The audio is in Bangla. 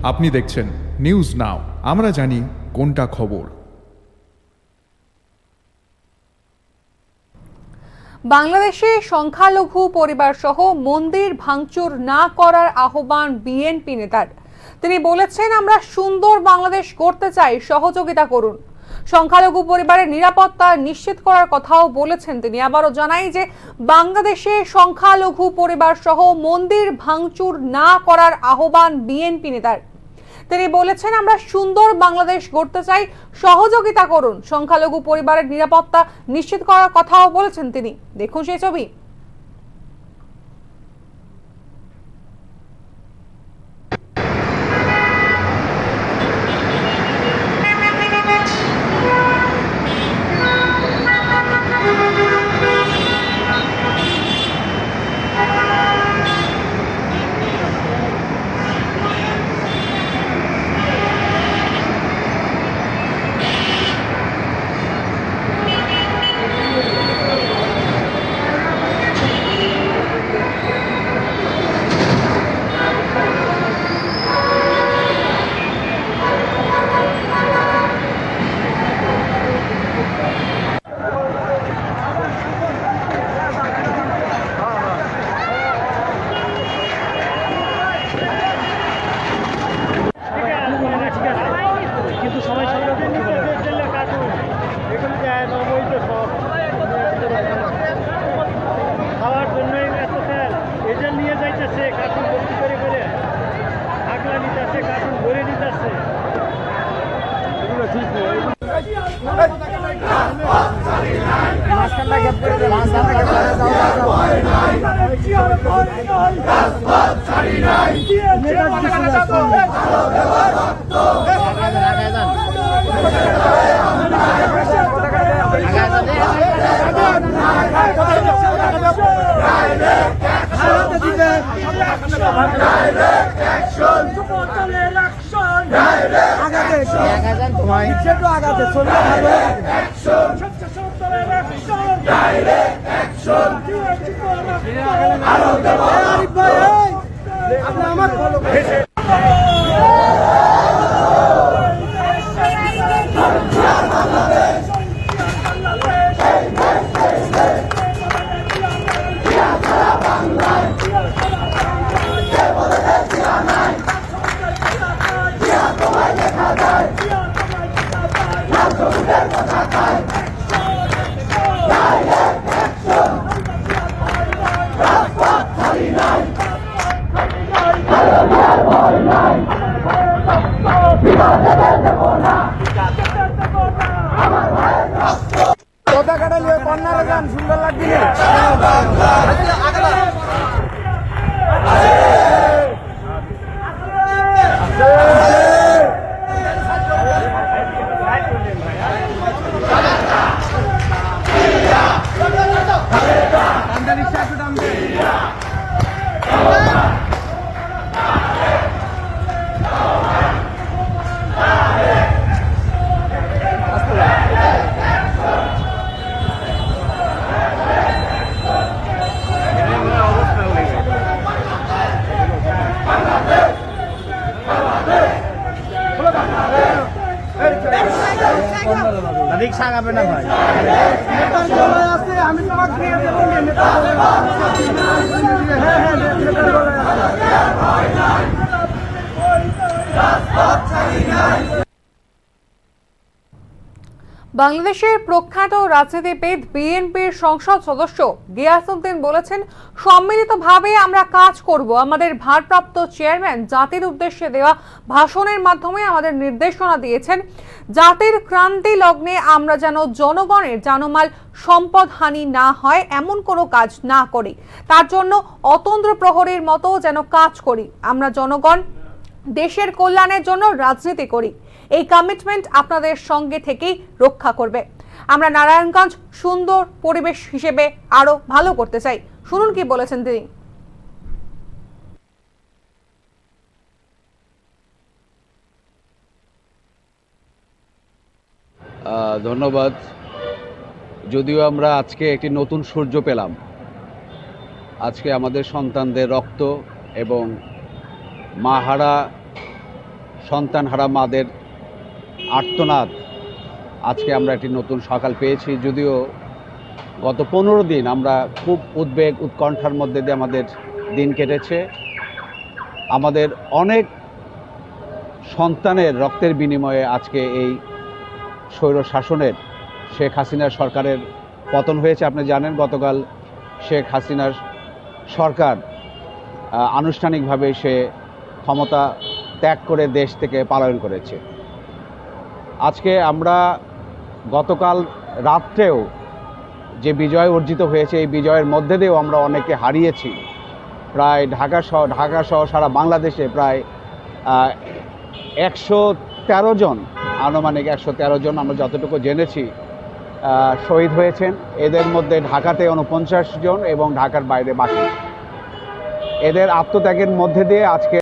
আপনি দেখছেন নিউজ নাও, আমরা জানি কোনটা খবর। বাংলাদেশে সংখ্যালঘু পরিবার সহ মন্দির ভাঙচুর না করার আহ্বান বিএনপি নেতার। তিনি বলেছেন, আমরা সুন্দর বাংলাদেশ গড়তে চাই, সহযোগিতা করুন। সংখ্যালঘু পরিবারের নিরাপত্তা নিশ্চিত করার কথাও বলেছেন তিনি। আবারও জানাই যে বাংলাদেশে সংখ্যালঘু পরিবার সহ মন্দির ভাঙচুর না করার আহ্বান বিএনপি নেতার। তিনি বলেছেন, আমরা সুন্দর বাংলাদেশ গড়তে চাই, সহযোগিতা করুন। সংখ্যালঘু পরিবারের নিরাপত্তা নিশ্চিত করার কথাও বলেছেন তিনি। দেখুন সেই ছবি। খাওয়ার জন্যই এত তেল এজেন্ট নিয়ে যাইতেছে, কার্টুন ভর্তি করে করে আগলা নিতেছে, কার্টুন ভরে দিতেছে। এগুলো ঠিক নেই। পতাকাটা নিয়ে কন্যারা গান সুন্দর লাগবে। রিক্সা আগাবে না ভাই, আমি তোমাকে নিয়ে দেবো। বাংলাদেশের প্রখ্যাত রাজনীতিবিদ বিএনপির সংসদ সদস্য গিয়াসউদ্দিন বলেছেন, সম্মিলিতভাবে আমরা কাজ করব। আমাদের ভারপ্রাপ্ত চেয়ারম্যান জাতির উদ্দেশ্যে দেওয়া ভাষণের মাধ্যমে আমাদের নির্দেশনা দিয়েছেন, জাতির ক্রান্তি লগ্নে আমরা যেন জনগণের জানমাল সম্পদ হানি না হয় এমন কোনো কাজ না করি, তার জন্য অতন্দ্র প্রহরীর মতো যেন কাজ করি। আমরা জনগণ দেশের কল্যাণের জন্য রাজনীতি করি। এই কমিটমেন্ট আপনাদের সঙ্গে থেকেই রক্ষা করবে। আমরা নারায়ণগঞ্জ সুন্দর পরিবেশ হিসেবে আরো ভালো করতে চাই। শুনুন কি বলেছেন তিনি। ধন্যবাদ। যদিও আমরা আজকে একটি নতুন সূর্য পেলাম, আজকে আমাদের সন্তানদের রক্ত এবং মাহারা সন্তানহারা মাদের আর্তনাদ, আজকে আমরা একটি নতুন সকাল পেয়েছি। যদিও গত 15 দিন আমরা খুব উদ্বেগ উৎকণ্ঠার মধ্যে দিয়ে আমাদের দিন কেটেছে। আমাদের অনেক সন্তানের রক্তের বিনিময়ে আজকে এই স্বৈর শাসনের শেখ হাসিনার সরকারের পতন হয়েছে। আপনি জানেন গতকাল শেখ হাসিনার সরকার আনুষ্ঠানিকভাবে সে ক্ষমতা ত্যাগ করে দেশ থেকে পলায়ন করেছে। আজকে আমরা গতকাল রাত্রেও যে বিজয় অর্জিত হয়েছে, এই বিজয়ের মধ্যে দিয়েও আমরা অনেকে হারিয়েছি। প্রায় ঢাকা সহ সারা বাংলাদেশে প্রায় 113 জন, আনুমানিক 113 জন আমরা যতটুকু জেনেছি শহীদ হয়েছেন। এদের মধ্যে ঢাকাতে 49 জন এবং ঢাকার বাইরে বাকি। এদের আত্মত্যাগের মধ্যে দিয়ে আজকে